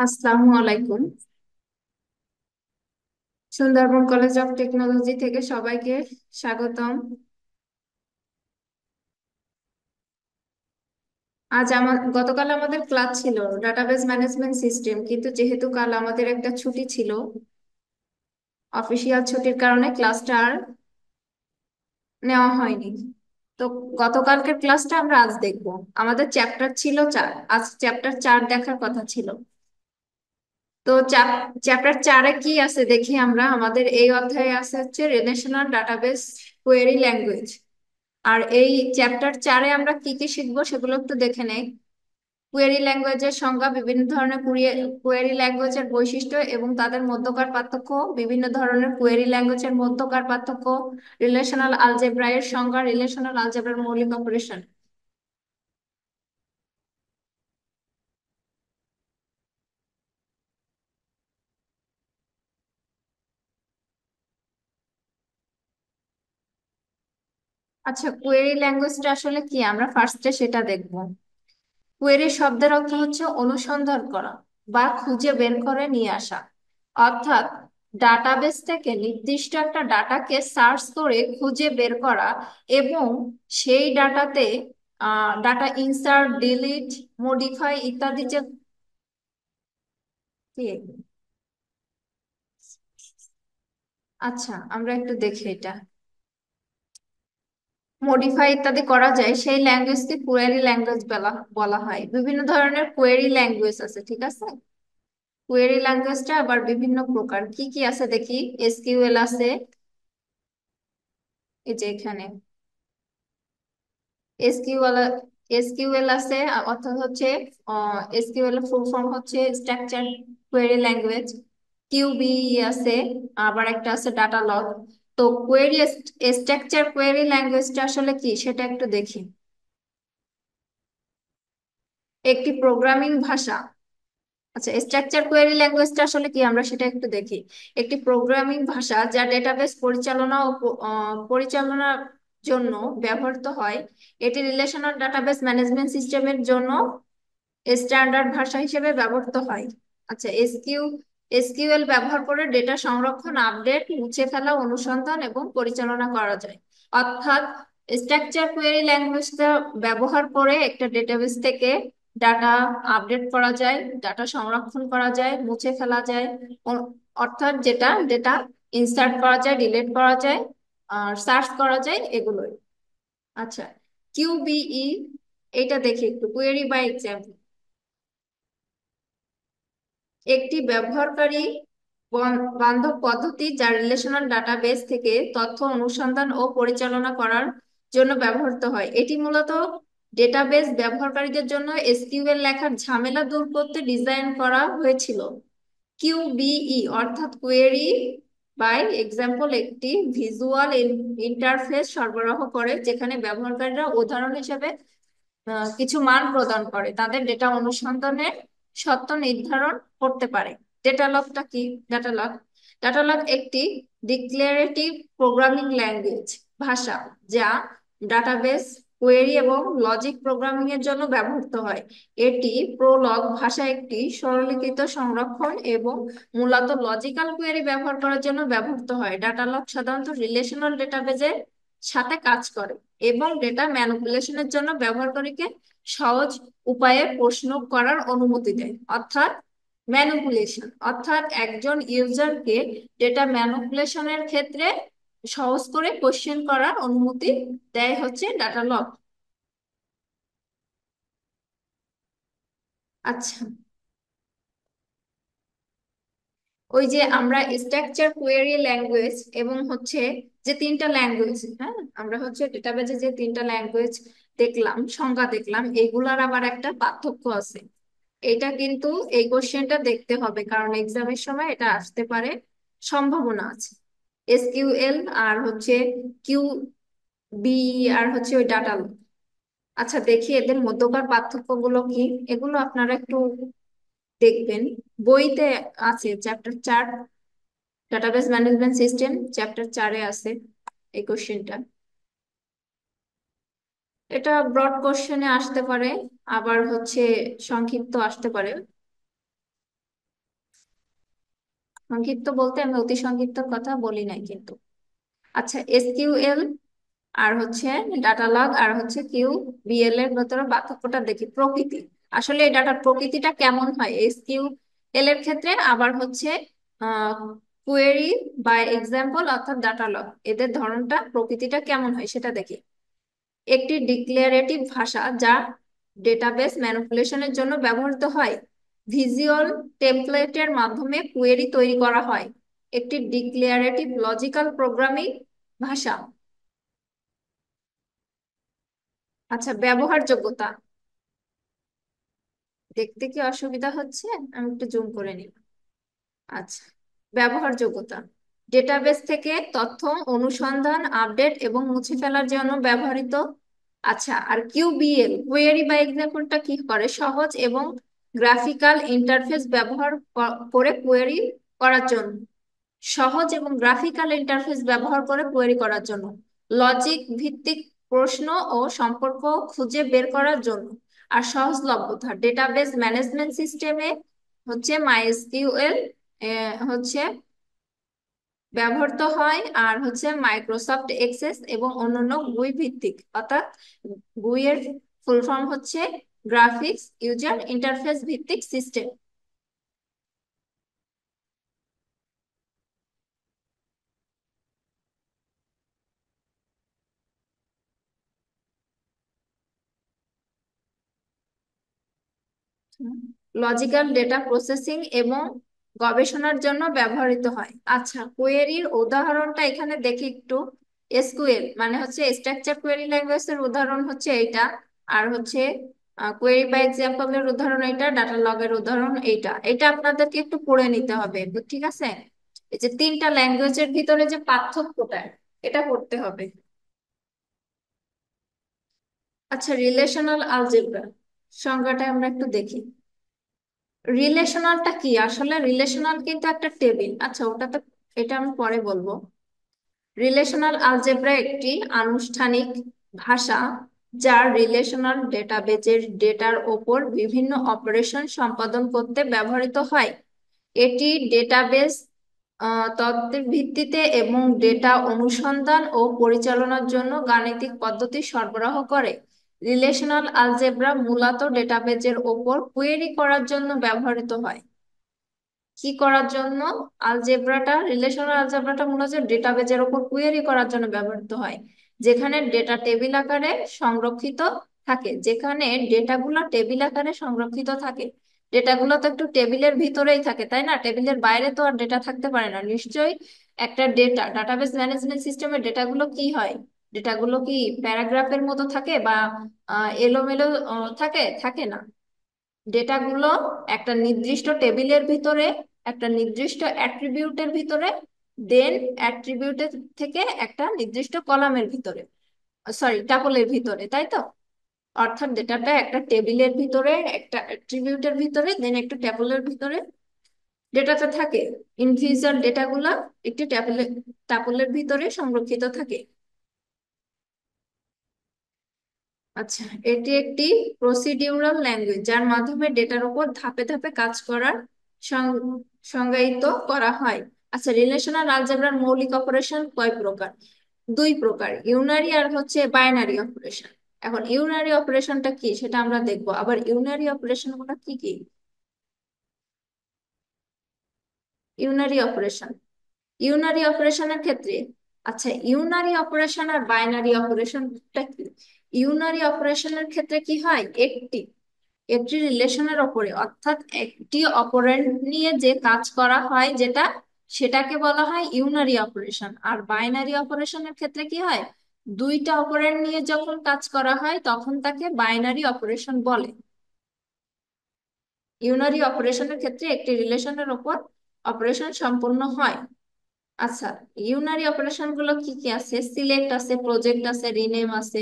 আসসালামু আলাইকুম। Sundarban college of technology থেকে সবাইকে স্বাগতম। গতকাল আমাদের ক্লাস ছিল ডাটাবেজ ম্যানেজমেন্ট সিস্টেম, কিন্তু যেহেতু কাল আমাদের একটা ছুটি ছিল, অফিসিয়াল ছুটির কারণে ক্লাসটা আর নেওয়া হয়নি। তো গতকালকের ক্লাসটা আমরা আজ দেখব। আমাদের চ্যাপ্টার ছিল 4, আজ চ্যাপ্টার 4 দেখার কথা ছিল। তো চ্যাপ্টার 4-এ কি আছে দেখি আমরা। আমাদের এই অধ্যায়ে আছে হচ্ছে রিলেশনাল ডাটাবেস কোয়েরি ল্যাঙ্গুয়েজ। আর এই চ্যাপ্টার 4-এ আমরা কি কি শিখবো সেগুলো একটু দেখে নেই। কোয়েরি ল্যাঙ্গুয়েজের সংজ্ঞা, বিভিন্ন ধরনের কোয়েরি ল্যাঙ্গুয়েজের বৈশিষ্ট্য এবং তাদের মধ্যকার পার্থক্য, বিভিন্ন ধরনের কোয়েরি ল্যাঙ্গুয়েজের মধ্যকার পার্থক্য, রিলেশনাল আলজেব্রা এর সংজ্ঞা, রিলেশনাল আলজেব্রার মৌলিক অপারেশন। আচ্ছা, কোয়েরি ল্যাঙ্গুয়েজটা আসলে কি আমরা ফার্স্টে সেটা দেখবো। কোয়েরি শব্দের অর্থ হচ্ছে অনুসন্ধান করা বা খুঁজে বের করে নিয়ে আসা। অর্থাৎ ডাটাবেস থেকে নির্দিষ্ট একটা ডাটাকে সার্চ করে খুঁজে বের করা এবং সেই ডাটাতে ডাটা ইনসার্ট, ডিলিট, মডিফাই ইত্যাদি যে কি- আচ্ছা, আমরা একটু দেখি এটা। মডিফাই ইত্যাদি করা যায় সেই ল্যাঙ্গুয়েজকে কোয়েরি ল্যাঙ্গুয়েজ বলা বলা হয়। বিভিন্ন ধরনের কোয়েরি ল্যাঙ্গুয়েজ আছে, ঠিক আছে। কোয়েরি ল্যাঙ্গুয়েজটা আবার বিভিন্ন প্রকার, কি কি আছে দেখি। এসকিউএল আছে, এই যে এখানে এসকিউএল এসকিউএল আছে, অর্থাৎ হচ্ছে এসকিউএল এর ফুল ফর্ম হচ্ছে স্ট্রাকচার কোয়েরি ল্যাঙ্গুয়েজ। কিউবি আছে, আবার একটা আছে ডাটা লগ। তো কোয়েরি স্ট্রাকচার কোয়েরি ল্যাঙ্গুয়েজটা আসলে কি সেটা একটু দেখি। একটি প্রোগ্রামিং ভাষা। আচ্ছা, স্ট্রাকচার কোয়েরি ল্যাঙ্গুয়েজটা আসলে কি আমরা সেটা একটু দেখি। একটি প্রোগ্রামিং ভাষা যা ডেটাবেস পরিচালনা ও পরিচালনার জন্য ব্যবহৃত হয়। এটি রিলেশনাল ডাটাবেস ম্যানেজমেন্ট সিস্টেমের জন্য স্ট্যান্ডার্ড ভাষা হিসেবে ব্যবহৃত হয়। আচ্ছা, এসকিউএল ব্যবহার করে ডেটা সংরক্ষণ, আপডেট, মুছে ফেলা, অনুসন্ধান এবং পরিচালনা করা যায়। অর্থাৎ স্ট্রাকচার কোয়েরি ল্যাঙ্গুয়েজটা ব্যবহার করে একটা ডেটাবেস থেকে ডাটা আপডেট করা যায়, ডাটা সংরক্ষণ করা যায়, মুছে ফেলা যায়। অর্থাৎ যেটা ডেটা ইনসার্ট করা যায়, ডিলিট করা যায়, আর সার্চ করা যায়, এগুলোই। আচ্ছা, কিউবিই, এটা দেখি একটু। কোয়েরি বাই এক্সাম্পল একটি ব্যবহারকারী বান্ধব পদ্ধতি যা রিলেশনাল ডাটাবেস থেকে তথ্য অনুসন্ধান ও পরিচালনা করার জন্য ব্যবহৃত হয়। এটি মূলত ডেটাবেস ব্যবহারকারীদের জন্য এসকিউএল লেখার ঝামেলা দূর করতে ডিজাইন করা হয়েছিল। কিউবিই অর্থাৎ কোয়েরি বাই এক্সাম্পল একটি ভিজুয়াল ইন্টারফেস সরবরাহ করে, যেখানে ব্যবহারকারীরা উদাহরণ হিসেবে কিছু মান প্রদান করে তাদের ডেটা অনুসন্ধানের সত্য নির্ধারণ করতে পারে। ডেটা লগটা কি? ডেটা লগ ডেটা লগ একটি ডিক্লারেটিভ প্রোগ্রামিং ল্যাঙ্গুয়েজ ভাষা যা ডাটাবেস কোয়েরি এবং লজিক প্রোগ্রামিং এর জন্য ব্যবহৃত হয়। এটি প্রোলগ ভাষা একটি সরলীকৃত সংরক্ষণ এবং মূলত লজিক্যাল কোয়েরি ব্যবহার করার জন্য ব্যবহৃত হয়। ডাটা লগ সাধারণত রিলেশনাল ডেটাবেজের সাথে কাজ করে এবং ডেটা ম্যানিপুলেশনের জন্য ব্যবহারকারীকে সহজ উপায়ে প্রশ্ন করার অনুমতি দেয়। অর্থাৎ ম্যানিপুলেশন অর্থাৎ একজন ইউজারকে ডেটা ম্যানিপুলেশনের ক্ষেত্রে সহজ করে কোশ্চেন করার অনুমতি দেয় হচ্ছে ডাটা লগ। আচ্ছা, ওই যে আমরা স্ট্রাকচার কোয়েরি ল্যাঙ্গুয়েজ এবং হচ্ছে যে তিনটা ল্যাঙ্গুয়েজ, হ্যাঁ, আমরা হচ্ছে ডেটাবেজে যে তিনটা ল্যাঙ্গুয়েজ দেখলাম, সংজ্ঞা দেখলাম, এগুলার আবার একটা পার্থক্য আছে। এটা কিন্তু এই কোশ্চেনটা দেখতে হবে, কারণ এক্সামের সময় এটা আসতে পারে, সম্ভাবনা আছে। এসকিউএল আর হচ্ছে কিউ বি আর হচ্ছে ওই ডাটা। আচ্ছা, দেখি এদের মধ্যকার পার্থক্যগুলো কি, এগুলো আপনারা একটু দেখবেন। বইতে আছে chapter 4, database management system, chapter 4-এ আছে এই কোশ্চেনটা। এটা ব্রড কোশ্চেনে আসতে পারে, আবার হচ্ছে সংক্ষিপ্ত আসতে পারে। সংক্ষিপ্ত বলতে আমি অতি সংক্ষিপ্তর কথা বলি নাই কিন্তু। আচ্ছা, এসকিউএল আর হচ্ছে ডাটা লগ আর হচ্ছে কিউ বিএল এর ভেতরে পার্থক্যটা দেখি। প্রকৃতি, আসলে এই ডাটার প্রকৃতিটা কেমন হয় এসকিউএল এর ক্ষেত্রে, আবার হচ্ছে কোয়েরি বাই এক্সাম্পল অর্থাৎ ডাটা লগ, এদের ধরনটা প্রকৃতিটা কেমন হয় সেটা দেখি। একটি ডিক্লারেটিভ ভাষা যা ডেটাবেস ম্যানিপুলেশনের জন্য ব্যবহৃত হয়। ভিজুয়াল টেমপ্লেটের মাধ্যমে কোয়েরি তৈরি করা হয়। একটি ডিক্লারেটিভ লজিক্যাল প্রোগ্রামিং ভাষা। আচ্ছা, ব্যবহারযোগ্যতা দেখতে কি অসুবিধা হচ্ছে? আমি একটু জুম করে নিই। আচ্ছা, ব্যবহারযোগ্যতা ডেটাবেস থেকে তথ্য অনুসন্ধান, আপডেট এবং মুছে ফেলার জন্য ব্যবহৃত। আচ্ছা, আর কিউবিএল কোয়েরি বা এক্সাম্পলটা কি করে? সহজ এবং গ্রাফিক্যাল ইন্টারফেস ব্যবহার করে কোয়েরি করার জন্য। সহজ এবং গ্রাফিক্যাল ইন্টারফেস ব্যবহার করে কোয়েরি করার জন্য। লজিক ভিত্তিক প্রশ্ন ও সম্পর্ক খুঁজে বের করার জন্য। আর সহজলভ্যতা ডেটাবেস ম্যানেজমেন্ট সিস্টেমে হচ্ছে মাইএসকিউএল হচ্ছে ব্যবহৃত হয়, আর হচ্ছে মাইক্রোসফট এক্সেস এবং অন্যান্য গুই ভিত্তিক, অর্থাৎ গুই এর ফুল ফর্ম হচ্ছে গ্রাফিক্স ইউজার ইন্টারফেস ভিত্তিক সিস্টেম। লজিক্যাল ডেটা প্রসেসিং এবং গবেষণার জন্য ব্যবহৃত হয়। আচ্ছা, কোয়েরির উদাহরণটা এখানে দেখি একটু। এসকিউএল মানে হচ্ছে স্ট্রাকচার কোয়েরি ল্যাঙ্গুয়েজের উদাহরণ হচ্ছে এইটা, আর হচ্ছে কোয়েরি বাই এক্সাম্পলের উদাহরণ এইটা, ডাটা লগের উদাহরণ এইটা। এটা আপনাদেরকে একটু পড়ে নিতে হবে, ঠিক আছে? এই যে তিনটা ল্যাঙ্গুয়েজের ভিতরে যে পার্থক্যটা, এটা পড়তে হবে। আচ্ছা, রিলেশনাল আলজেব্রা সংজ্ঞাটা আমরা একটু দেখি। রিলেশনালটা কি? আসলে রিলেশনাল কিন্তু একটা টেবিল। আচ্ছা, ওটা তো, এটা আমি পরে বলবো। রিলেশনাল আলজেব্রা একটি আনুষ্ঠানিক ভাষা যা রিলেশনাল ডেটাবেজের ডেটার ওপর বিভিন্ন অপারেশন সম্পাদন করতে ব্যবহৃত হয়। এটি ডেটাবেজ তত্ত্বের ভিত্তিতে এবং ডেটা অনুসন্ধান ও পরিচালনার জন্য গাণিতিক পদ্ধতি সরবরাহ করে। রিলেশনাল আলজেব্রা মূলত ডেটাবেজের ওপর কোয়েরি করার জন্য ব্যবহৃত হয়। কি করার জন্য? রিলেশনাল আলজেব্রাটা মূলত ডেটাবেজের উপর কোয়েরি করার জন্য ব্যবহৃত হয়, যেখানে ডেটা টেবিল আকারে সংরক্ষিত থাকে। যেখানে ডেটাগুলো টেবিল আকারে সংরক্ষিত থাকে। ডেটাগুলো তো একটু টেবিলের ভিতরেই থাকে, তাই না? টেবিলের বাইরে তো আর ডেটা থাকতে পারে না নিশ্চয়ই। একটা ডাটাবেস ম্যানেজমেন্ট সিস্টেমের ডেটাগুলো কি হয়? ডেটাগুলো কি প্যারাগ্রাফের মতো থাকে বা এলোমেলো থাকে? থাকে না। ডেটাগুলো একটা নির্দিষ্ট টেবিলের ভিতরে, একটা নির্দিষ্ট অ্যাট্রিবিউটের ভিতরে, দেন অ্যাট্রিবিউটের থেকে একটা নির্দিষ্ট কলামের ভিতরে, সরি টাপলের ভিতরে, তাই তো? অর্থাৎ ডেটাটা একটা টেবিলের ভিতরে, একটা অ্যাট্রিবিউটের ভিতরে, দেন একটা ট্যাপলের ভিতরে ডেটাটা থাকে। ইন্ডিভিজুয়াল ডেটাগুলো একটি ট্যাপলের ভিতরে সংরক্ষিত থাকে। আচ্ছা, এটি একটি প্রসিডিউরাল ল্যাঙ্গুয়েজ যার মাধ্যমে ডেটার উপর ধাপে ধাপে কাজ করার সংজ্ঞায়িত করা হয়। আচ্ছা, রিলেশনাল আলজেব্রার মৌলিক অপারেশন কয় প্রকার? দুই প্রকার, ইউনারি আর হচ্ছে বাইনারি অপারেশন। এখন ইউনারি অপারেশনটা কি সেটা আমরা দেখবো। আবার ইউনারি অপারেশন গুলো কি কি? ইউনারি অপারেশন, ইউনারি অপারেশনের ক্ষেত্রে, আচ্ছা ইউনারি অপারেশন আর বাইনারি অপারেশনটা কি? ইউনারি অপারেশনের ক্ষেত্রে কি হয়? একটি একটি রিলেশনের ওপরে, অর্থাৎ একটি অপারেন্ড নিয়ে যে কাজ করা হয় যেটা, সেটাকে বলা হয় ইউনারি অপারেশন। আর বাইনারি অপারেশনের ক্ষেত্রে কি হয়? দুইটা অপারেন্ড নিয়ে যখন কাজ করা হয় তখন তাকে বাইনারি অপারেশন বলে। ইউনারি অপারেশনের ক্ষেত্রে একটি রিলেশনের ওপর অপারেশন সম্পন্ন হয়। আচ্ছা, ইউনারি অপারেশন গুলো কি কি আছে? সিলেক্ট আছে, প্রজেক্ট আছে, রিনেম আছে।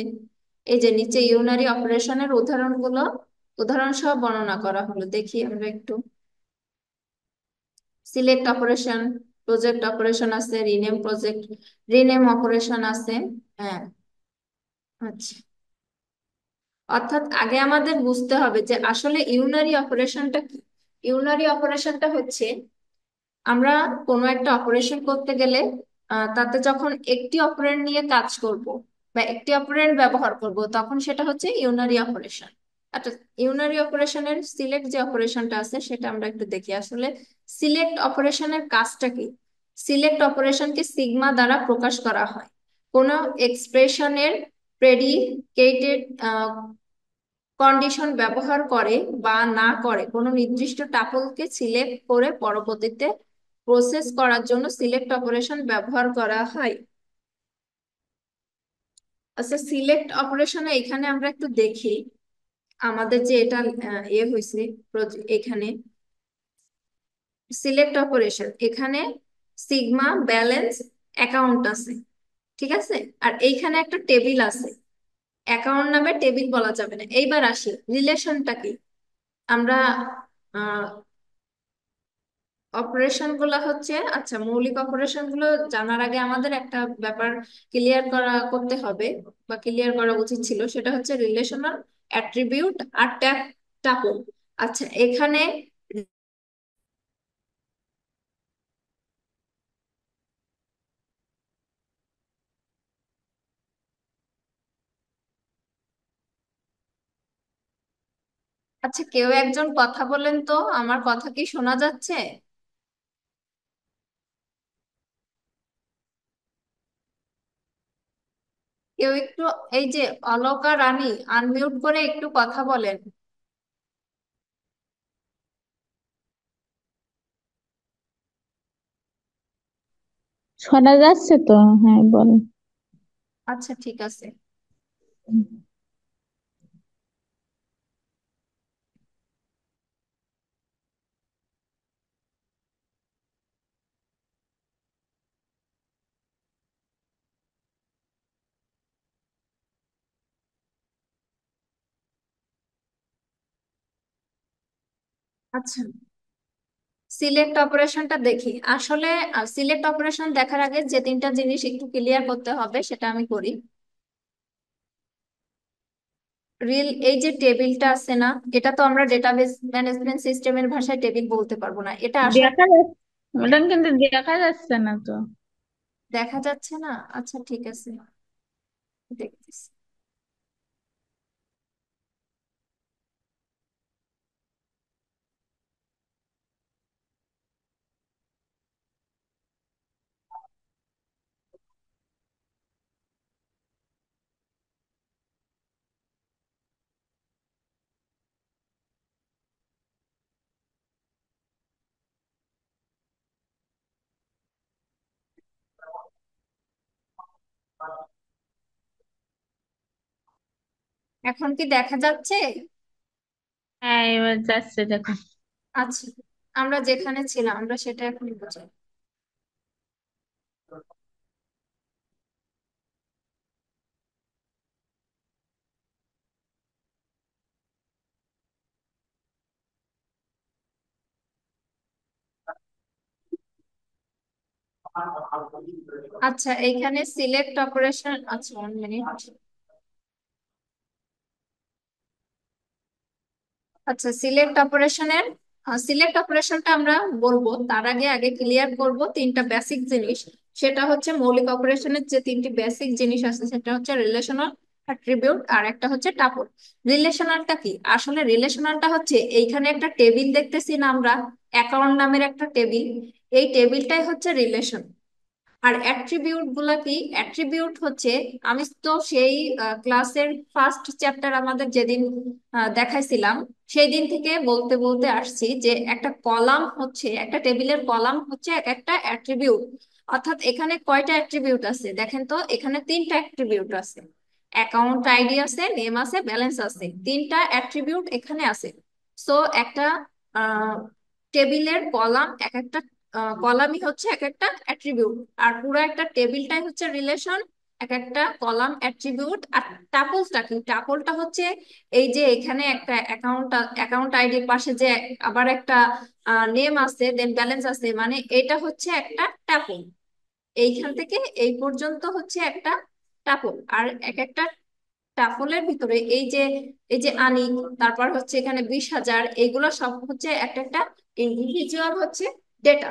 এই যে নিচে ইউনারি অপারেশনের উদাহরণগুলো, উদাহরণ সহ বর্ণনা করা হলো, দেখি আমরা একটু। সিলেক্ট অপারেশন, প্রজেক্ট অপারেশন আছে, রিনেম প্রজেক্ট, রিনেম অপারেশন আছে। হ্যাঁ, আচ্ছা। অর্থাৎ আগে আমাদের বুঝতে হবে যে আসলে ইউনারি অপারেশনটা কি। ইউনারি অপারেশনটা হচ্ছে আমরা কোনো একটা অপারেশন করতে গেলে তাতে যখন একটি অপারেন্ড নিয়ে কাজ করব বা একটি অপারেন্ড ব্যবহার করব তখন সেটা হচ্ছে ইউনারি অপারেশন। আচ্ছা, ইউনারি অপারেশনের সিলেক্ট যে অপারেশনটা আছে সেটা আমরা একটু দেখি আসলে সিলেক্ট অপারেশনের কাজটা কি। সিলেক্ট অপারেশনকে সিগমা দ্বারা প্রকাশ করা হয়। কোনো এক্সপ্রেশনের প্রেডিকেটেড কন্ডিশন ব্যবহার করে বা না করে কোনো নির্দিষ্ট টাপলকে সিলেক্ট করে পরবর্তীতে প্রসেস করার জন্য সিলেক্ট অপারেশন ব্যবহার করা হয়। আচ্ছা, সিলেক্ট অপারেশনে এখানে আমরা একটু দেখি আমাদের যে এটা হয়েছে এখানে সিলেক্ট অপারেশন এখানে সিগমা ব্যালেন্স অ্যাকাউন্ট আছে, ঠিক আছে। আর এইখানে একটা টেবিল আছে, অ্যাকাউন্ট নামে টেবিল বলা যাবে না। এইবার আসি রিলেশনটা কি। আমরা অপারেশন গুলো হচ্ছে, আচ্ছা মৌলিক অপারেশন গুলো জানার আগে আমাদের একটা ব্যাপার ক্লিয়ার করতে হবে বা ক্লিয়ার করা উচিত ছিল, সেটা হচ্ছে রিলেশনাল অ্যাট্রিবিউট আর টাপল। আচ্ছা এখানে আচ্ছা কেউ একজন কথা বলেন তো, আমার কথা কি শোনা যাচ্ছে? কেউ একটু, এই যে অলকা রানী, আনমিউট করে একটু কথা বলেন। শোনা যাচ্ছে তো? হ্যাঁ, বল। আচ্ছা ঠিক আছে। আচ্ছা, সিলেক্ট অপারেশনটা দেখি আসলে। সিলেক্ট অপারেশন দেখার আগে যে তিনটা জিনিস একটু ক্লিয়ার করতে হবে সেটা আমি করি। এই যে টেবিলটা আছে না, এটা তো আমরা ডেটাবেস ম্যানেজমেন্ট সিস্টেমের ভাষায় টেবিল বলতে পারবো না, এটা আসলে দেখা যাচ্ছে, ম্যাডাম, কিন্তু দেখা যাচ্ছে না তো। দেখা যাচ্ছে না। আচ্ছা ঠিক আছে, দেখতেছি। এখন কি দেখা যাচ্ছে? হ্যাঁ, এবার যাচ্ছে, দেখো। আচ্ছা, আমরা যেখানে ছিলাম আমরা সেটা এখন বুঝি। আচ্ছা এইখানে সিলেক্ট অপারেশন, আচ্ছা 1 মিনিট। আচ্ছা সিলেক্ট অপারেশনটা আমরা বলবো তার আগে আগে ক্লিয়ার করব তিনটা বেসিক জিনিস। সেটা হচ্ছে মৌলিক অপারেশনের যে তিনটি বেসিক জিনিস আছে সেটা হচ্ছে রিলেশনাল, অ্যাট্রিবিউট আর একটা হচ্ছে টাপল। রিলেশনালটা কি? আসলে রিলেশনালটা হচ্ছে এইখানে একটা টেবিল দেখতেছি না আমরা, অ্যাকাউন্ট নামের একটা টেবিল, এই টেবিলটাই হচ্ছে রিলেশন। আর অ্যাট্রিবিউট গুলা কি? অ্যাট্রিবিউট হচ্ছে, আমি তো সেই ক্লাসের ফার্স্ট চ্যাপ্টার আমাদের যেদিন দেখাইছিলাম সেই দিন থেকে বলতে বলতে আসছি যে একটা কলাম হচ্ছে, একটা টেবিলের কলাম হচ্ছে এক একটা অ্যাট্রিবিউট। অর্থাৎ এখানে কয়টা অ্যাট্রিবিউট আছে দেখেন তো, এখানে তিনটা অ্যাট্রিবিউট আছে। অ্যাকাউন্ট আইডি আছে, নেম আছে, ব্যালেন্স আছে, তিনটা অ্যাট্রিবিউট এখানে আছে। সো একটা টেবিলের কলাম, এক একটা কলামই হচ্ছে এক একটা অ্যাট্রিবিউট। আর পুরো একটা টেবিলটাই হচ্ছে রিলেশন, এক একটা কলাম অ্যাট্রিবিউট। আর টাপলসটা কি? টাপলটা হচ্ছে এই যে এখানে একটা অ্যাকাউন্ট আইডির পাশে যে আবার একটা নেম আছে, দেন ব্যালেন্স আছে, মানে এটা হচ্ছে একটা টাপল। এইখান থেকে এই পর্যন্ত হচ্ছে একটা টাপল। আর এক একটা টাপলের ভিতরে এই যে আনিক, তারপর হচ্ছে এখানে 20,000, এইগুলো সব হচ্ছে একটা একটা ইন্ডিভিজুয়াল হচ্ছে ডেটা।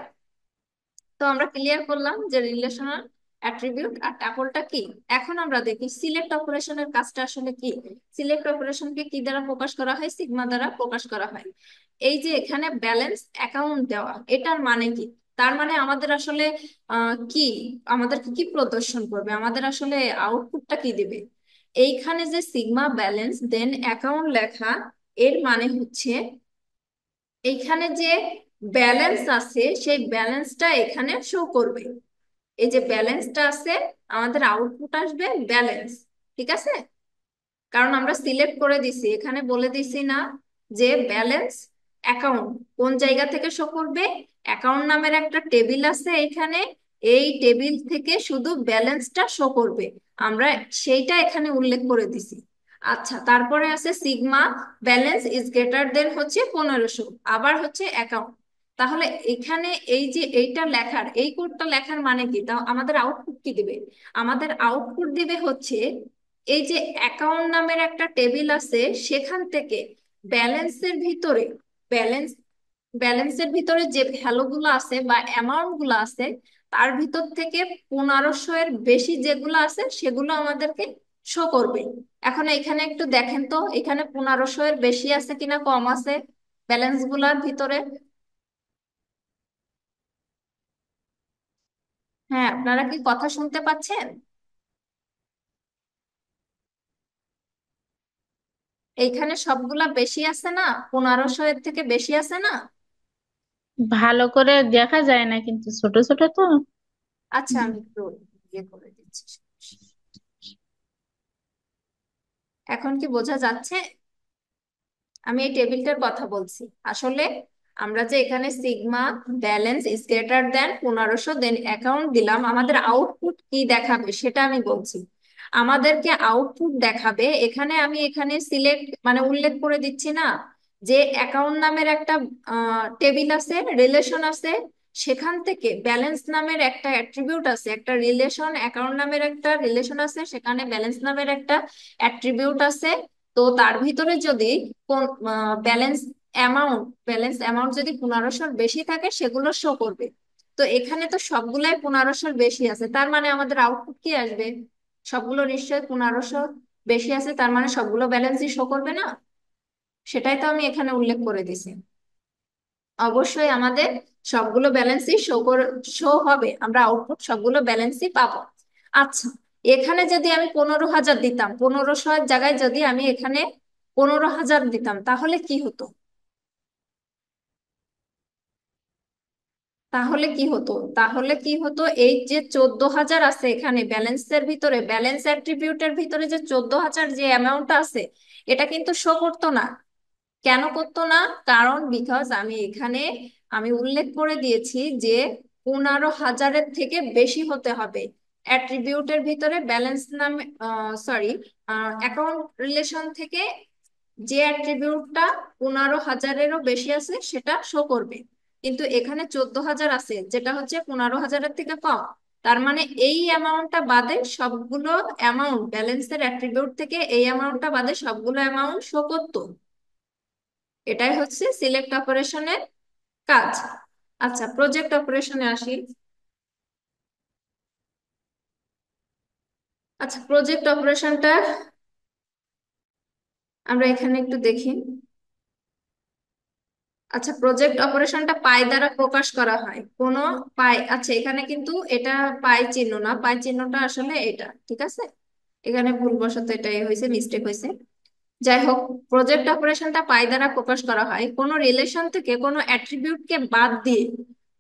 তো আমরা ক্লিয়ার করলাম যে রিলেশনাল অ্যাট্রিবিউট আর ট্যাপলটা কি। এখন আমরা দেখি সিলেক্ট অপারেশনের কাজটা আসলে কি। সিলেক্ট অপারেশনকে কি দ্বারা প্রকাশ করা হয়? সিগমা দ্বারা প্রকাশ করা হয়। এই যে এখানে ব্যালেন্স অ্যাকাউন্ট দেওয়া, এটার মানে কি? তার মানে আমাদের আসলে কি, আমাদেরকে কি প্রদর্শন করবে, আমাদের আসলে আউটপুটটা কি দিবে। এইখানে যে সিগমা ব্যালেন্স দেন অ্যাকাউন্ট লেখা, এর মানে হচ্ছে এইখানে যে ব্যালেন্স আছে সেই ব্যালেন্সটা এখানে শো করবে। এই যে ব্যালেন্সটা আছে, আমাদের আউটপুট আসবে ব্যালেন্স। ঠিক আছে, কারণ আমরা সিলেক্ট করে দিছি, এখানে বলে দিছি না যে ব্যালেন্স অ্যাকাউন্ট কোন জায়গা থেকে শো করবে। অ্যাকাউন্ট নামের একটা টেবিল আছে এখানে, এই টেবিল থেকে শুধু ব্যালেন্সটা শো করবে, আমরা সেইটা এখানে উল্লেখ করে দিছি। আচ্ছা, তারপরে আছে সিগমা ব্যালেন্স ইজ গ্রেটার দেন হচ্ছে 1500, আবার হচ্ছে অ্যাকাউন্ট। তাহলে এখানে এই যে এইটা লেখার, এই কোডটা লেখার মানে কি, তা আমাদের আউটপুট কি দিবে? আমাদের আউটপুট দিবে হচ্ছে এই যে অ্যাকাউন্ট নামের একটা টেবিল আছে, সেখান থেকে ব্যালেন্সের ভিতরে, ব্যালেন্স ব্যালেন্সের ভিতরে যে ভ্যালু গুলো আছে বা অ্যামাউন্ট গুলো আছে, তার ভিতর থেকে 1500 এর বেশি যেগুলো আছে সেগুলো আমাদেরকে শো করবে। এখন এখানে একটু দেখেন তো, এখানে 1500 এর বেশি আছে কিনা কম আছে ব্যালেন্স গুলার ভিতরে। হ্যাঁ, আপনারা কি কথা শুনতে পাচ্ছেন? এইখানে সবগুলা বেশি আছে না? 1500 এর থেকে বেশি আছে না? ভালো করে দেখা যায় না কিন্তু, ছোট ছোট তো। আচ্ছা, হুম। আমি একটু ইয়ে করে দিচ্ছি। এখন কি বোঝা যাচ্ছে? আমি এই টেবিলটার কথা বলছি। আসলে আমরা যে এখানে sigma balance is greater than 1500 then account দিলাম, আমাদের আউটপুট কি দেখাবে সেটা আমি বলছি। আমাদেরকে আউটপুট দেখাবে, এখানে আমি এখানে সিলেক্ট মানে উল্লেখ করে দিচ্ছি না যে অ্যাকাউন্ট নামের একটা টেবিল আছে, রিলেশন আছে, সেখান থেকে ব্যালেন্স নামের একটা অ্যাট্রিবিউট আছে, একটা রিলেশন, অ্যাকাউন্ট নামের একটা রিলেশন আছে, সেখানে ব্যালেন্স নামের একটা অ্যাট্রিবিউট আছে। তো তার ভিতরে যদি কোন ব্যালেন্স অ্যামাউন্ট যদি 1500 বেশি থাকে সেগুলো শো করবে। তো এখানে তো সবগুলাই 1500 বেশি আছে, তার মানে আমাদের আউটপুট কি আসবে? সবগুলো নিশ্চয়ই 1500 বেশি আছে, তার মানে সবগুলো ব্যালেন্সই শো করবে না? সেটাই তো আমি এখানে উল্লেখ করে দিছি। অবশ্যই আমাদের সবগুলো ব্যালেন্সই শো হবে, আমরা আউটপুট সবগুলো ব্যালেন্সই পাবো। আচ্ছা, এখানে যদি আমি 15,000 দিতাম, 1500 এর জায়গায় যদি আমি এখানে 15,000 দিতাম, তাহলে কি হতো? তাহলে কি হতো? তাহলে কি হতো, এই যে 14,000 আছে এখানে ব্যালেন্সের ভিতরে, ব্যালেন্স অ্যাট্রিবিউটের ভিতরে যে 14,000 যে অ্যামাউন্ট আছে, এটা কিন্তু শো করতো না। কেন করতো না? কারণ বিকজ আমি এখানে আমি উল্লেখ করে দিয়েছি যে 15,000-এর থেকে বেশি হতে হবে অ্যাট্রিবিউটের ভিতরে ব্যালেন্স নামে, সরি, অ্যাকাউন্ট রিলেশন থেকে যে অ্যাট্রিবিউটটা 15,000-এরও বেশি আছে সেটা শো করবে। কিন্তু এখানে 14,000 আছে যেটা হচ্ছে 15,000-এর থেকে কম। তার মানে এই অ্যামাউন্টটা বাদে সবগুলো অ্যামাউন্ট, ব্যালেন্সের অ্যাট্রিবিউট থেকে এই অ্যামাউন্টটা বাদে সবগুলো অ্যামাউন্ট শো করতো। এটাই হচ্ছে সিলেক্ট অপারেশনের কাজ। আচ্ছা, প্রজেক্ট অপারেশনে আসি। আচ্ছা, প্রজেক্ট অপারেশনটা আমরা এখানে একটু দেখি। আচ্ছা, প্রজেক্ট অপারেশনটা পাই দ্বারা প্রকাশ করা হয় কোনো পাই, আচ্ছা এখানে কিন্তু এটা পাই চিহ্ন না, পাই চিহ্নটা আসলে এটা, ঠিক আছে, এখানে ভুলবশত এটাই হয়েছে, মিস্টেক হয়েছে। যাই হোক, প্রজেক্ট অপারেশনটা পাই দ্বারা প্রকাশ করা হয় কোনো রিলেশন থেকে কোনো অ্যাট্রিবিউটকে বাদ দিয়ে।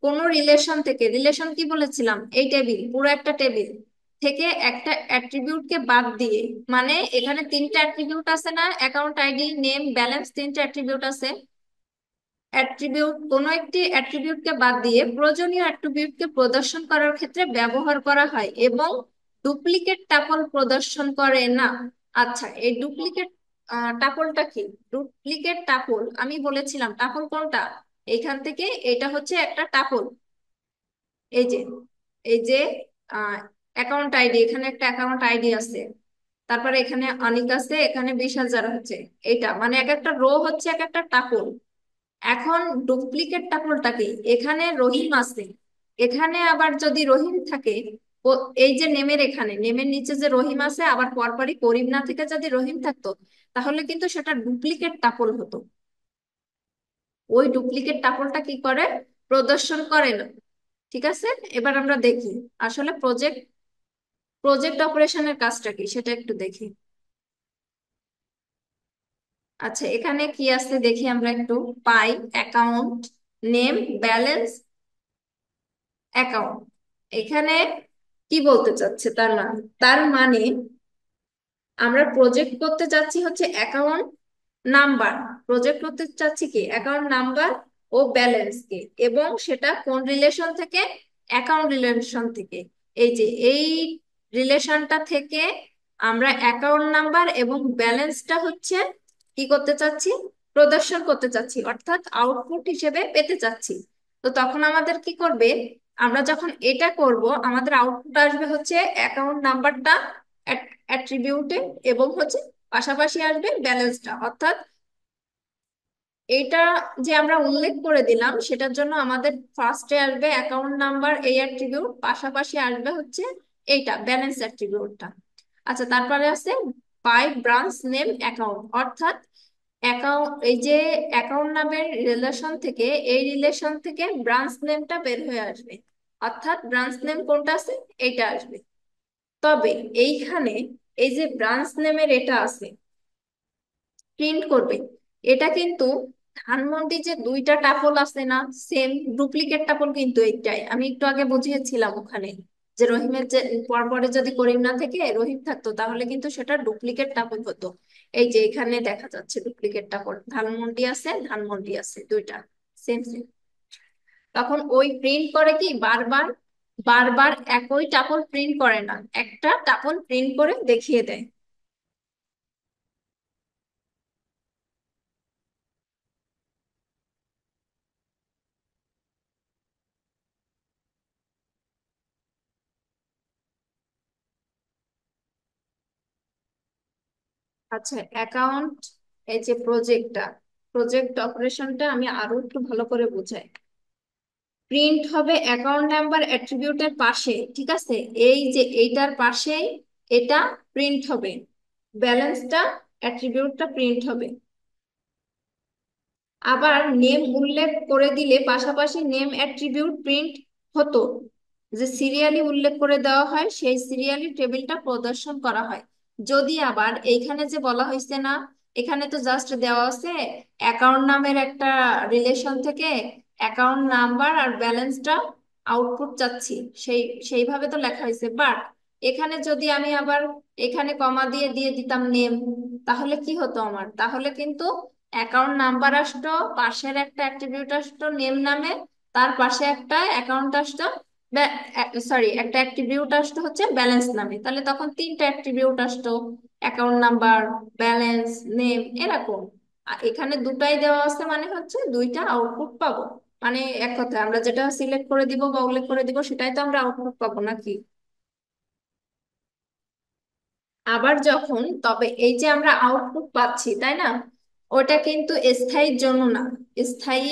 কোনো রিলেশন থেকে, রিলেশন কি বলেছিলাম, এই টেবিল, পুরো একটা টেবিল থেকে একটা অ্যাট্রিবিউটকে বাদ দিয়ে। মানে এখানে তিনটা অ্যাট্রিবিউট আছে না, অ্যাকাউন্ট আইডি, নেম, ব্যালেন্স, তিনটা অ্যাট্রিবিউট আছে। অ্যাট্রিবিউট, কোনো একটি অ্যাট্রিবিউটকে বাদ দিয়ে প্রয়োজনীয় অ্যাট্রিবিউটকে প্রদর্শন করার ক্ষেত্রে ব্যবহার করা হয় এবং ডুপ্লিকেট টাপল প্রদর্শন করে না। আচ্ছা, এই ডুপ্লিকেট টাপলটা কি? ডুপ্লিকেট টাপল আমি বলেছিলাম, টাপল কোনটা, এইখান থেকে এটা হচ্ছে একটা টাপল। এই যে, এই যে অ্যাকাউন্ট আইডি, এখানে একটা অ্যাকাউন্ট আইডি আছে, তারপরে এখানে অনিক আছে, এখানে 20,000 হচ্ছে, এটা মানে এক একটা রো হচ্ছে এক একটা টাপল। এখন ডুপ্লিকেট টাপলটা কি? এখানে রহিম আছে, এখানে আবার যদি রহিম থাকে, এই যে নেমের এখানে নেমের নিচে যে রহিম আছে, আবার পরপরই করিম না থেকে যদি রহিম থাকতো, তাহলে কিন্তু সেটা ডুপ্লিকেট টাপল হতো। ওই ডুপ্লিকেট টাপলটা কি করে, প্রদর্শন করে না। ঠিক আছে, এবার আমরা দেখি আসলে প্রজেক্ট প্রজেক্ট অপারেশনের কাজটা কি সেটা একটু দেখি। আচ্ছা, এখানে কি আছে দেখি আমরা একটু। পাই অ্যাকাউন্ট নেম ব্যালেন্স অ্যাকাউন্ট। এখানে কি বলতে চাচ্ছে, তার মানে আমরা প্রজেক্ট করতে যাচ্ছি হচ্ছে অ্যাকাউন্ট নাম্বার। প্রজেক্ট করতে চাচ্ছি কি অ্যাকাউন্ট নাম্বার ও ব্যালেন্স কে, এবং সেটা কোন রিলেশন থেকে, অ্যাকাউন্ট রিলেশন থেকে। এই যে এই রিলেশনটা থেকে আমরা অ্যাকাউন্ট নাম্বার এবং ব্যালেন্সটা হচ্ছে কি করতে চাচ্ছি, প্রদর্শন করতে চাচ্ছি, অর্থাৎ আউটপুট হিসেবে পেতে চাচ্ছি। তো তখন আমাদের কি করবে, আমরা যখন এটা করব আমাদের আউটপুট আসবে হচ্ছে অ্যাকাউন্ট নাম্বারটা অ্যাট্রিবিউটে, এবং হচ্ছে পাশাপাশি আসবে ব্যালেন্সটা, অর্থাৎ এটা যে আমরা উল্লেখ করে দিলাম সেটার জন্য আমাদের ফার্স্টে আসবে অ্যাকাউন্ট নাম্বার এই অ্যাট্রিবিউট, পাশাপাশি আসবে হচ্ছে এইটা ব্যালেন্স অ্যাট্রিবিউটটা। আচ্ছা, তারপরে আছে বাই ব্রাঞ্চ নেম অ্যাকাউন্ট, অর্থাৎ অ্যাকাউন্ট এই যে অ্যাকাউন্ট নামের রিলেশন থেকে, এই রিলেশন থেকে ব্রাঞ্চ নেমটা বের হয়ে আসবে, অর্থাৎ ব্রাঞ্চ নেম কোনটা আছে, এইটা আসবে। তবে এইখানে এই যে ব্রাঞ্চ নেমের এটা আছে প্রিন্ট করবে, এটা কিন্তু ধানমন্ডি যে দুইটা টাপল আছে না, সেম ডুপ্লিকেট টাপল কিন্তু এইটাই আমি একটু আগে বুঝিয়েছিলাম ওখানে, যে রহিমের যে পরপরে যদি করিম না থেকে রহিম থাকতো তাহলে কিন্তু সেটা ডুপ্লিকেট টাপল হতো। এই যে এখানে দেখা যাচ্ছে ডুপ্লিকেট টাপল, ধানমন্ডি আছে ধানমন্ডি আছে দুইটা সেম সেম। তখন ওই প্রিন্ট করে কি বারবার বারবার একই টাপল প্রিন্ট করে না, একটা টাপল প্রিন্ট করে দেখিয়ে দেয়। আচ্ছা, অ্যাকাউন্ট এই যে প্রজেক্ট অপারেশনটা আমি আরো একটু ভালো করে বুঝাই। প্রিন্ট হবে অ্যাকাউন্ট নাম্বার অ্যাট্রিবিউটের পাশে, ঠিক আছে, এই যে এইটার পাশেই এটা প্রিন্ট হবে, ব্যালেন্সটা অ্যাট্রিবিউটটা প্রিন্ট হবে। আবার নেম উল্লেখ করে দিলে পাশাপাশি নেম অ্যাট্রিবিউট প্রিন্ট হতো, যে সিরিয়ালি উল্লেখ করে দেওয়া হয় সেই সিরিয়ালি টেবিলটা প্রদর্শন করা হয়। যদি আবার এইখানে যে বলা হয়েছে না, এখানে তো জাস্ট দেওয়া আছে অ্যাকাউন্ট নামের একটা রিলেশন থেকে অ্যাকাউন্ট নাম্বার আর ব্যালেন্সটা আউটপুট চাচ্ছি, সেইভাবে তো লেখা হয়েছে, বাট এখানে যদি আমি আবার এখানে কমা দিয়ে দিয়ে দিতাম নেম, তাহলে কি হতো আমার, তাহলে কিন্তু অ্যাকাউন্ট নাম্বার আসতো, পাশের একটা অ্যাট্রিবিউট আসতো নেম নামে, তার পাশে একটা অ্যাকাউন্ট আসতো, সরি একটা অ্যাট্রিবিউট আসতো হচ্ছে ব্যালেন্স নামে, তাহলে তখন তিনটা অ্যাট্রিবিউট আসতো, অ্যাকাউন্ট নাম্বার ব্যালেন্স নেম এরকম। আর এখানে দুটাই দেওয়া আছে মানে হচ্ছে দুইটা আউটপুট পাবো। মানে এক কথা আমরা যেটা সিলেক্ট করে দিব বা উল্লেখ করে দিব সেটাই তো আমরা আউটপুট পাবো নাকি। আবার যখন তবে এই যে আমরা আউটপুট পাচ্ছি তাই না, ওটা কিন্তু স্থায়ীর জন্য না। স্থায়ী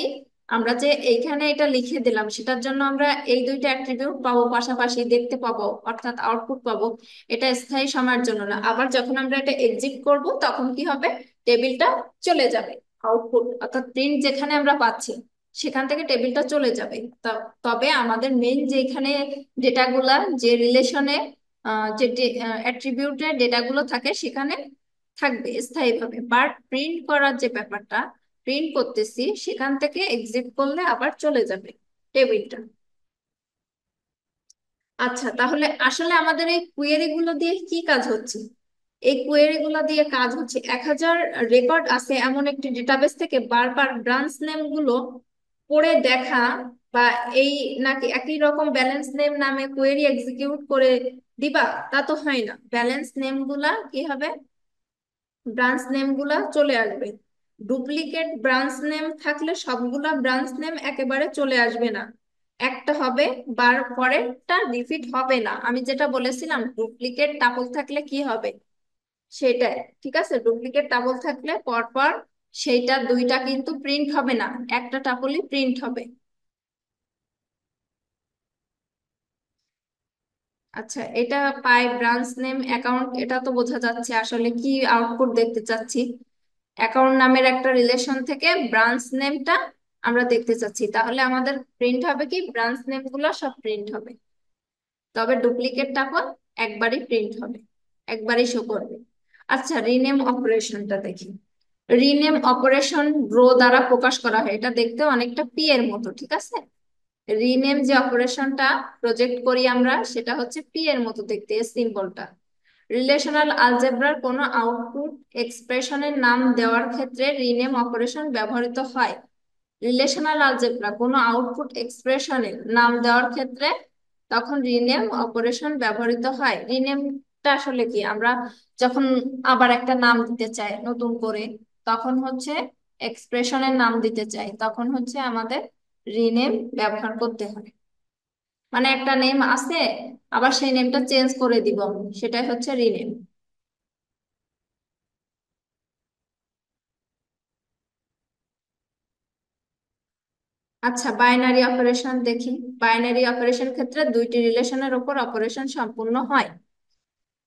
আমরা যে এইখানে এটা লিখে দিলাম সেটার জন্য আমরা এই দুইটা অ্যাট্রিবিউট পাবো পাশাপাশি দেখতে পাবো, অর্থাৎ আউটপুট পাবো, এটা স্থায়ী সময়ের জন্য না। আবার যখন আমরা এটা এক্সিট করব তখন কি হবে, টেবিলটা চলে যাবে, আউটপুট অর্থাৎ প্রিন্ট যেখানে আমরা পাচ্ছি সেখান থেকে টেবিলটা চলে যাবে। তবে আমাদের মেইন যে এখানে ডেটাগুলা যে রিলেশনে যে অ্যাট্রিবিউটের ডেটাগুলো থাকে সেখানে থাকবে স্থায়ীভাবে, বাট প্রিন্ট করার যে ব্যাপারটা, প্রিন্ট করতেছি সেখান থেকে এক্সিট করলে আবার চলে যাবে টেবিলটা। আচ্ছা, তাহলে আসলে আমাদের এই কুয়েরি গুলো দিয়ে কি কাজ হচ্ছে, এই কোয়েরি গুলো দিয়ে কাজ হচ্ছে 1000 রেকর্ড আছে এমন একটি ডেটাবেস থেকে বারবার ব্রাঞ্চ নেম গুলো পড়ে দেখা, বা এই নাকি একই রকম ব্যালেন্স নেম নামে কোয়েরি এক্সিকিউট করে দিবা, তা তো হয় না। ব্যালেন্স নেম গুলা কি হবে, ব্রাঞ্চ নেম গুলা চলে আসবে। ডুপ্লিকেট ব্রাঞ্চ নেম থাকলে সবগুলা ব্রাঞ্চ নেম একেবারে চলে আসবে না, একটা হবে, পরেরটা রিপিট হবে না। আমি যেটা বলেছিলাম ডুপ্লিকেট টাপল থাকলে কি হবে সেটাই, ঠিক আছে, ডুপ্লিকেট টাপল থাকলে পরপর সেইটা দুইটা কিন্তু প্রিন্ট হবে না, একটা টাপলই প্রিন্ট হবে। আচ্ছা, এটা পাই ব্রাঞ্চ নেম অ্যাকাউন্ট, এটা তো বোঝা যাচ্ছে আসলে কি আউটপুট দেখতে চাচ্ছি। অ্যাকাউন্ট নামের একটা রিলেশন থেকে ব্রাঞ্চ নেমটা আমরা দেখতে চাচ্ছি, তাহলে আমাদের প্রিন্ট হবে কি, ব্রাঞ্চ নেম গুলো সব প্রিন্ট হবে। তবে ডুপ্লিকেট টাকা একবারই প্রিন্ট হবে, একবারই শো করবে। আচ্ছা, রিনেম অপারেশনটা দেখি। রিনেম অপারেশন রো দ্বারা প্রকাশ করা হয়, এটা দেখতে অনেকটা পি এর মতো, ঠিক আছে। রিনেম যে অপারেশনটা প্রজেক্ট করি আমরা, সেটা হচ্ছে পি এর মতো দেখতে, এই সিম্বলটা। রিলেশনাল আলজেব্রার কোনো আউটপুট এক্সপ্রেশনের নাম দেওয়ার ক্ষেত্রে রিনেম অপারেশন ব্যবহৃত হয়। রিলেশনাল আলজেব্রা কোনো আউটপুট এক্সপ্রেশনের নাম দেওয়ার ক্ষেত্রে তখন রিনেম অপারেশন ব্যবহৃত হয়। রিনেমটা আসলে কি, আমরা যখন আবার একটা নাম দিতে চাই নতুন করে, তখন হচ্ছে এক্সপ্রেশনের নাম দিতে চাই, তখন হচ্ছে আমাদের রিনেম ব্যবহার করতে হয়। মানে একটা নেম আছে, আবার সেই নেমটা চেঞ্জ করে দিব আমি, সেটাই হচ্ছে রিনেম। আচ্ছা, বাইনারি অপারেশন দেখি। বাইনারি অপারেশন ক্ষেত্রে দুইটি রিলেশনের উপর অপারেশন সম্পূর্ণ হয়।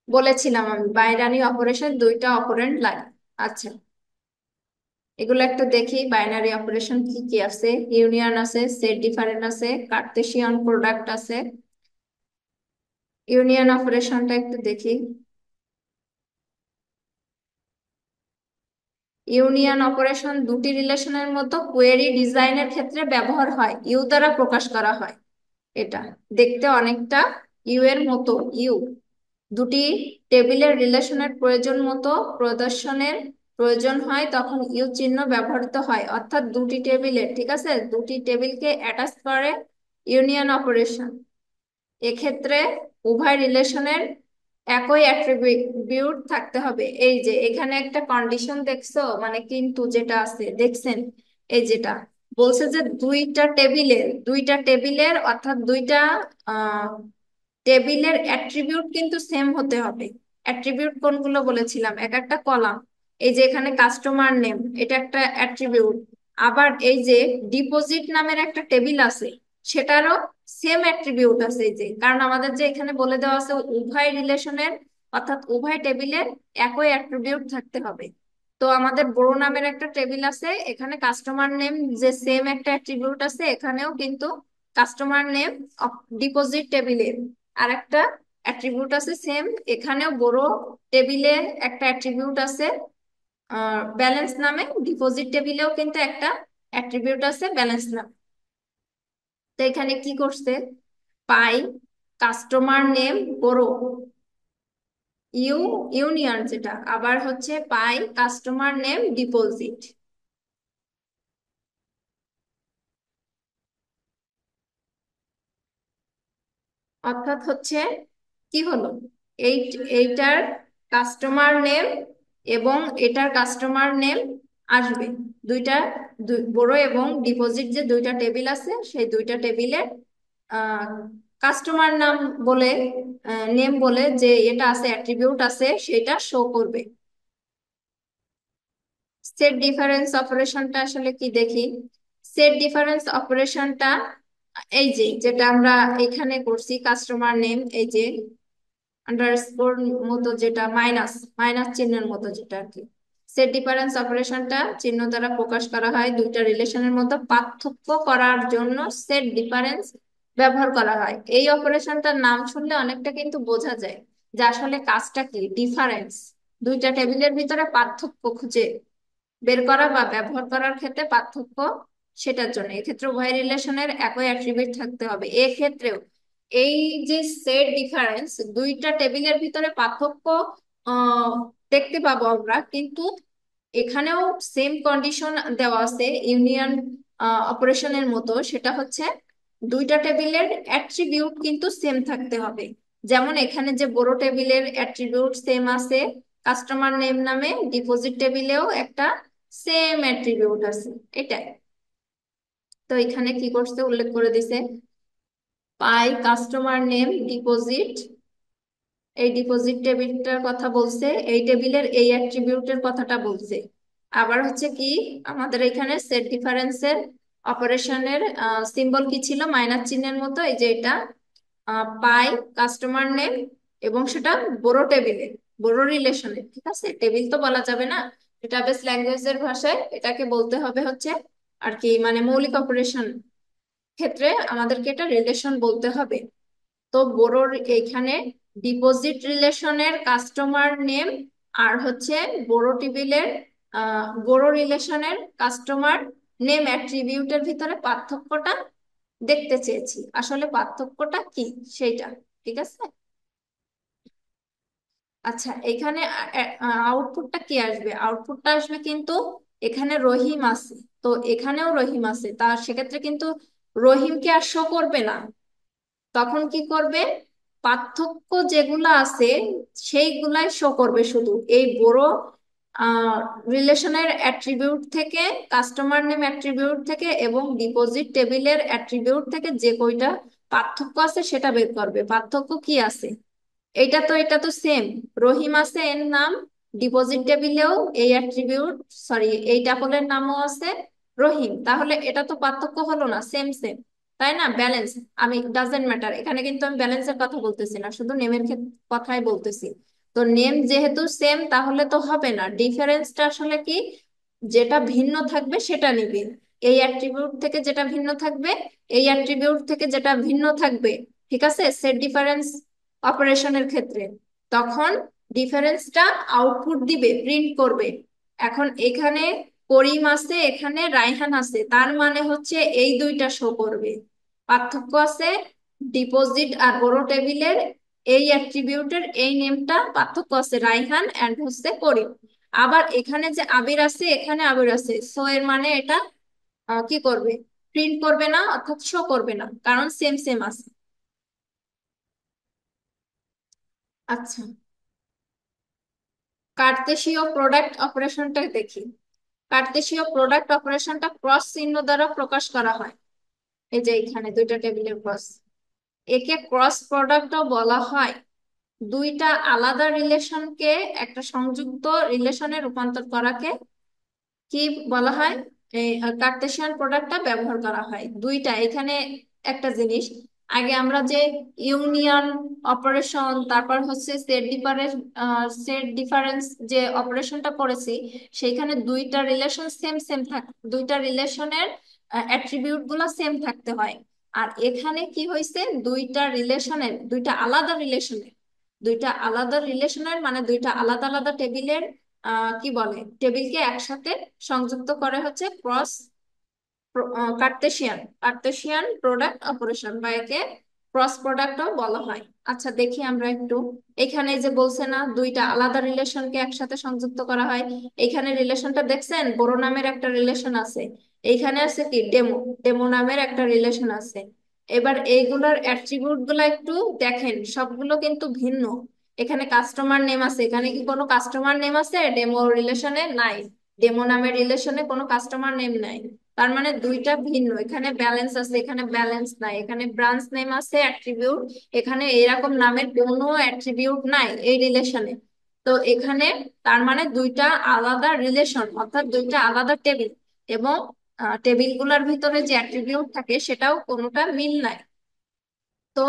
বলেছিলাম আমি, বাইনারি অপারেশন দুইটা অপারেন্ড লাগে। আচ্ছা, এগুলো একটু দেখি, বাইনারি অপারেশন কি কি আছে। ইউনিয়ন আছে, সেট ডিফারেন্ট আছে, কার্তেশিয়ান প্রোডাক্ট আছে। ইউনিয়ন অপারেশনটা একটু দেখি। ইউনিয়ন অপারেশন দুটি রিলেশনের মধ্যে কোয়েরি ডিজাইনের ক্ষেত্রে ব্যবহার হয়, ইউ দ্বারা প্রকাশ করা হয়। এটা দেখতে অনেকটা ইউ এর মতো। ইউ দুটি টেবিলের রিলেশনের প্রয়োজন মতো প্রদর্শনের প্রয়োজন হয়, তখন ইউ চিহ্ন ব্যবহৃত হয়। অর্থাৎ দুটি টেবিলের, ঠিক আছে, দুটি টেবিলকে অ্যাটাচ করে ইউনিয়ন অপারেশন। এক্ষেত্রে উভয় রিলেশনের একই অ্যাট্রিবিউট থাকতে হবে। এই যে এখানে একটা কন্ডিশন দেখছো, মানে কিন্তু যেটা আছে দেখছেন, এই যেটা বলছে যে দুইটা টেবিলের অর্থাৎ দুইটা টেবিলের অ্যাট্রিবিউট কিন্তু সেম হতে হবে। অ্যাট্রিবিউট কোনগুলো বলেছিলাম, এক একটা কলাম। এই যে এখানে কাস্টমার নেম, এটা একটা অ্যাট্রিবিউট। আবার এই যে ডিপোজিট নামের একটা টেবিল আছে, সেটারও সেম অ্যাট্রিবিউট আছে। এই যে কারণ আমাদের যে এখানে বলে দেওয়া আছে উভয় রিলেশনের অর্থাৎ উভয় টেবিলের একই অ্যাট্রিবিউট থাকতে হবে। তো আমাদের বড় নামের একটা টেবিল আছে, এখানে কাস্টমার নেম যে সেম একটা অ্যাট্রিবিউট আছে, এখানেও কিন্তু কাস্টমার নেম ডিপোজিট টেবিলের আর একটা অ্যাট্রিবিউট আছে সেম। এখানেও বড় টেবিলে একটা অ্যাট্রিবিউট আছে ব্যালেন্স নামে, ডিপোজিট টেবিলেও কিন্তু একটা অ্যাট্রিবিউট আছে ব্যালেন্স নাম। তো এখানে কি করছে, পাই কাস্টমার নেম বড়, ইউ ইউনিয়ন যেটা, আবার হচ্ছে পাই কাস্টমার নেম ডিপোজিট। অর্থাৎ হচ্ছে কি হলো, এই এইটার কাস্টমার নেম এবং এটার কাস্টমার নেম আসবে। দুইটা বড় এবং ডিপোজিট যে দুইটা টেবিল আছে, সেই দুইটা টেবিলে কাস্টমার নাম বলে, নেম বলে যে এটা আছে অ্যাট্রিবিউট আছে, সেটা শো করবে। সেট ডিফারেন্স অপারেশনটা আসলে কি দেখি। সেট ডিফারেন্স অপারেশনটা এই যে যেটা আমরা এখানে করছি, কাস্টমার নেম, এই যে আন্ডারস্কোর মতো যেটা, মাইনাস মাইনাস চিহ্নের মতো যেটা আর কি। সেট ডিফারেন্স অপারেশনটা চিহ্ন দ্বারা প্রকাশ করা হয়, দুইটা রিলেশনের মধ্যে পার্থক্য করার জন্য সেট ডিফারেন্স ব্যবহার করা হয়। এই অপারেশনটার নাম শুনলে অনেকটা কিন্তু বোঝা যায় যে আসলে কাজটা কি, ডিফারেন্স, দুইটা টেবিলের ভিতরে পার্থক্য খুঁজে বের করা বা ব্যবহার করার ক্ষেত্রে পার্থক্য, সেটার জন্য এক্ষেত্রে উভয় রিলেশনের একই অ্যাট্রিবিউট থাকতে হবে। এক্ষেত্রেও এই যে সেট ডিফারেন্স, দুইটা টেবিলের ভিতরে পার্থক্য আহ দেখতে পাবো আমরা, কিন্তু এখানেও সেম কন্ডিশন দেওয়া আছে ইউনিয়ন অপারেশনের মতো। সেটা হচ্ছে দুইটা টেবিলের অ্যাট্রিবিউট কিন্তু সেম থাকতে হবে। যেমন এখানে যে বড় টেবিলের অ্যাট্রিবিউট সেম আছে কাস্টমার নেম নামে, ডিপোজিট টেবিলেও একটা সেম অ্যাট্রিবিউট আছে, এটাই। তো এখানে কি করছে, উল্লেখ করে দিছে পাই কাস্টমার নেম ডিপোজিট, এই ডিপোজিট টেবিলটার কথা বলছে, এই টেবিলের এই অ্যাট্রিবিউটের কথাটা বলছে। আবার হচ্ছে কি, আমাদের এখানে সেট ডিফারেন্সের অপারেশনের সিম্বল কি ছিল, মাইনাস চিহ্নের মতো, এই যে এটা পাই কাস্টমার নেম, এবং সেটা বড় টেবিলে, বড় রিলেশনে, ঠিক আছে, টেবিল তো বলা যাবে না, ডেটাবেস ল্যাঙ্গুয়েজের ভাষায় এটাকে বলতে হবে হচ্ছে আর কি, মানে মৌলিক অপারেশন ক্ষেত্রে আমাদেরকে এটা রিলেশন বলতে হবে। তো বড় এখানে ডিপোজিট রিলেশনের কাস্টমার নেম আর হচ্ছে বড় টেবিলের বড় রিলেশনের কাস্টমার নেম অ্যাট্রিবিউটের ভিতরে পার্থক্যটা দেখতে চেয়েছি, আসলে পার্থক্যটা কি সেইটা, ঠিক আছে। আচ্ছা, এখানে আউটপুটটা কি আসবে, আউটপুটটা আসবে কিন্তু এখানে রহিম আছে, তো এখানেও রহিম আছে, তা সেক্ষেত্রে কিন্তু রহিমকে আর শো করবে না, তখন কি করবে, পার্থক্য যেগুলো আছে সেইগুলাই শো করবে, শুধু এই বড় রিলেশনের অ্যাট্রিবিউট থেকে, কাস্টমার নেম অ্যাট্রিবিউট থেকে এবং ডিপোজিট টেবিলের অ্যাট্রিবিউট থেকে যে কয়টা পার্থক্য আছে সেটা বের করবে, পার্থক্য কি আছে। এটা তো সেম, রহিম আছে এর নাম, ডিপোজিট টেবিলেও এই অ্যাট্রিবিউট, সরি এই টাপলের নামও আছে রহিম, তাহলে এটা তো পার্থক্য হলো না, সেম সেম, তাই না, ব্যালেন্স। আমি ডাজেন্ট ম্যাটার, এখানে কিন্তু আমি ব্যালেন্সের কথা বলতেছি না, শুধু নেমের কথাই বলতেছি। তো নেম যেহেতু সেম তাহলে তো হবে না, ডিফারেন্সটা আসলে কি, যেটা ভিন্ন থাকবে সেটা নিবি, এই অ্যাট্রিবিউট থেকে যেটা ভিন্ন থাকবে, এই অ্যাট্রিবিউট থেকে যেটা ভিন্ন থাকবে, ঠিক আছে, সেট ডিফারেন্স অপারেশনের ক্ষেত্রে, তখন ডিফারেন্সটা আউটপুট দিবে, প্রিন্ট করবে। এখন এখানে করিম আছে, এখানে রায়হান আছে, তার মানে হচ্ছে এই দুইটা শো করবে, পার্থক্য আছে ডিপোজিট আর বড় টেবিলের এই অ্যাট্রিবিউটের এই নেমটা, পার্থক্য আছে রায়হান এন্ড হচ্ছে করিম। আবার এখানে যে আবির আছে, এখানে আবির আছে, সো এর মানে এটা কি করবে, প্রিন্ট করবে না, অর্থাৎ শো করবে না, কারণ সেম সেম আছে। আচ্ছা, কার্তেশীয় প্রোডাক্ট অপারেশনটা দেখি। কার্তেশীয় প্রোডাক্ট অপারেশনটা ক্রস চিহ্ন দ্বারা প্রকাশ করা হয়, এই যে এখানে দুইটা টেবিলের ক্রস, একে ক্রস প্রোডাক্টও বলা হয়। দুইটা আলাদা রিলেশনকে একটা সংযুক্ত রিলেশনে রূপান্তর করাকে কি বলা হয়, এই কার্তেশিয়ান প্রোডাক্টটা ব্যবহার করা হয়। দুইটা এখানে একটা জিনিস, আগে আমরা যে ইউনিয়ন অপারেশন, তারপর হচ্ছে সেট ডিফারেন্স যে অপারেশনটা করেছি, সেইখানে দুইটা রিলেশন সেম সেম দুইটা রিলেশনের অ্যাট্রিবিউট গুলো সেম থাকতে হয়। আর এখানে কি হয়েছে, দুইটা রিলেশনের, দুইটা আলাদা রিলেশনের মানে দুইটা আলাদা আলাদা টেবিলের কি বলে, টেবিলকে একসাথে সংযুক্ত করে হচ্ছে ক্রস কার্তেশিয়ান প্রোডাক্ট অপারেশন, বা একে ক্রস প্রোডাক্টও বলা হয়। আচ্ছা দেখি আমরা একটু, এখানে যে বলছে না দুইটা আলাদা রিলেশনকে একসাথে সংযুক্ত করা হয়, এখানে রিলেশনটা দেখছেন, বড় নামের একটা রিলেশন আছে, এইখানে আছে কি ডেমো, ডেমো নামের একটা রিলেশন আছে। এবার এইগুলোর অ্যাট্রিবিউট গুলো একটু দেখেন, সবগুলো কিন্তু ভিন্ন। এখানে কাস্টমার নেম আছে, এখানে কি কোনো কাস্টমার নেম আছে, ডেমো রিলেশনে নাই, ডেমো নামের রিলেশনে কোনো কাস্টমার নেম নাই, তার মানে দুইটা ভিন্ন। এখানে ব্যালেন্স আছে, এখানে ব্যালেন্স নাই, এখানে ব্রাঞ্চ নেম আছে অ্যাট্রিবিউট, এখানে এরকম নামের কোনো অ্যাট্রিবিউট নাই এই রিলেশনে। তো এখানে তার মানে দুইটা আলাদা রিলেশন, অর্থাৎ দুইটা আলাদা টেবিল, এবং টেবিল গুলার ভিতরে যে অ্যাট্রিবিউট থাকে সেটাও কোনোটা মিল নাই। তো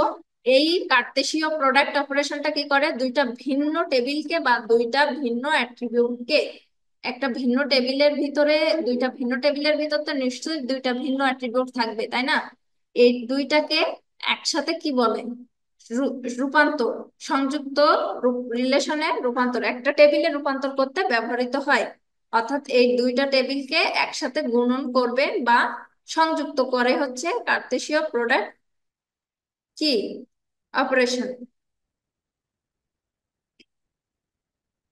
এই কার্তেশীয় প্রোডাক্ট অপারেশনটা কি করে, দুইটা ভিন্ন টেবিলকে বা দুইটা ভিন্ন অ্যাট্রিবিউটকে একটা ভিন্ন টেবিলের ভিতরে, দুইটা ভিন্ন টেবিলের ভিতর তো নিশ্চয়ই দুইটা ভিন্ন অ্যাট্রিবিউট থাকবে, তাই না, এই দুইটাকে একসাথে কি বলে, রূপান্তর, সংযুক্ত রিলেশনে রূপান্তর, একটা টেবিলে রূপান্তর করতে ব্যবহৃত হয়। অর্থাৎ এই দুইটা টেবিলকে একসাথে গুণন করবে বা সংযুক্ত করে হচ্ছে কার্তেশীয় প্রোডাক্ট কি অপারেশন,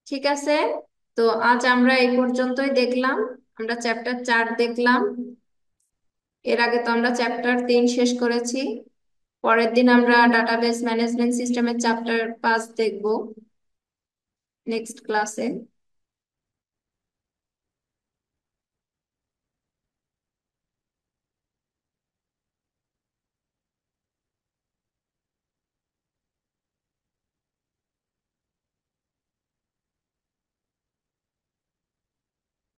ঠিক আছে। তো আজ আমরা এই পর্যন্তই দেখলাম, আমরা চ্যাপ্টার 4 দেখলাম, এর আগে তো আমরা চ্যাপ্টার 3 শেষ করেছি। পরের দিন আমরা ডাটাবেস ম্যানেজমেন্ট সিস্টেমের চ্যাপ্টার 5 দেখবো নেক্সট ক্লাসে।